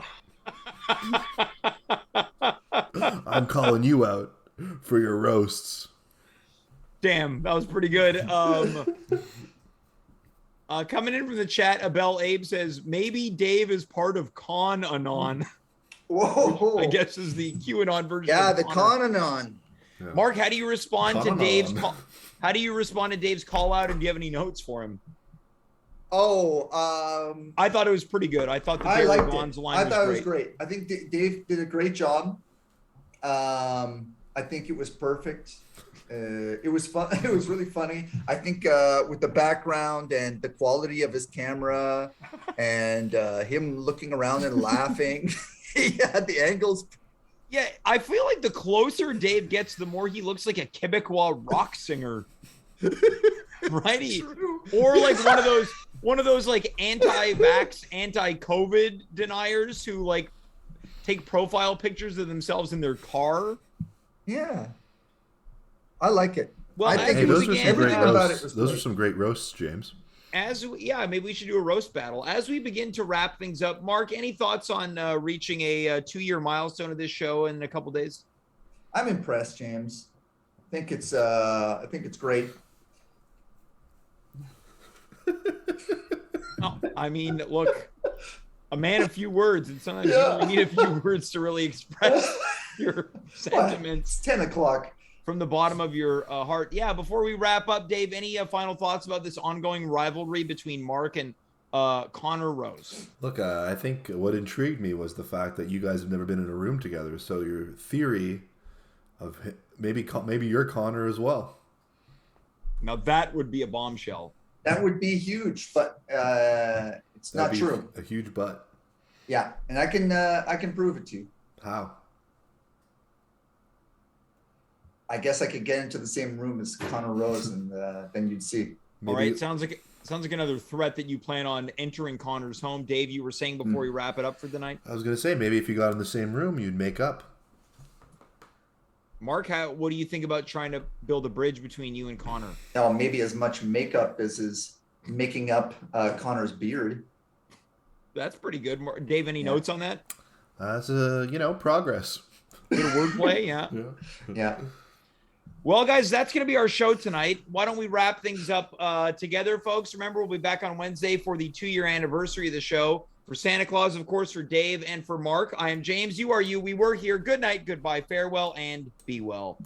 I'm calling you out for your roasts. Damn, that was pretty good. Coming in from the chat, Abel Abe says maybe Dave is part of Con Anon. Whoa! I guess is the QAnon version. Yeah, of the Con Anon. Yeah. Mark, how do you respond to Con Dave's Anon. call? How do you respond to Dave's call out? And do you have any notes for him? I thought it was pretty good. I thought the I Barry liked Bonds it. line I thought was it was great. I think Dave did a great job. I think it was perfect. It was fun. It was really funny. I think with the background and the quality of his camera and him looking around and laughing, he had the angles. Yeah, I feel like the closer Dave gets, the more he looks like a Quebecois rock singer. Right? Or like one of those like anti-vax, anti-COVID deniers who like take profile pictures of themselves in their car. Yeah. I like it. Well, I think those were some great everything about it roasts. was Those great. are some great roasts, James. Maybe we should do a roast battle. As we begin to wrap things up, Mark, any thoughts on reaching a 2-year milestone of this show in a couple days? I'm impressed, James. I think it's great. Oh, I mean, look, a man of few words, and sometimes you only need a few words to really express your sentiments. It's 10 o'clock. From the bottom of your heart. Yeah, before we wrap up, Dave, any final thoughts about this ongoing rivalry between Mark and Conor Rose? Look, I think what intrigued me was the fact that you guys have never been in a room together. So your theory of maybe you're Conor as well. Now that would be a bombshell. That would be huge, but it's not true. A huge but. Yeah, and I can prove it to you. How? I guess I could get into the same room as Conor Rose, and then you'd see. All right, sounds like another threat that you plan on entering Conor's home. Dave, you were saying before we wrap it up for the night. I was going to say maybe if you got in the same room, you'd make up. Mark, what do you think about trying to build a bridge between you and Conor? No, maybe as much makeup as is making up Conor's beard. That's pretty good. Dave, any notes on that? That's progress. Bit of wordplay, yeah. Yeah. Well, guys, that's going to be our show tonight. Why don't we wrap things up together, folks? Remember, we'll be back on Wednesday for the 2-year anniversary of the show. For Santa Claus, of course, for Dave, and for Mark, I am James. You are you. We were here. Good night, goodbye, farewell, and be well.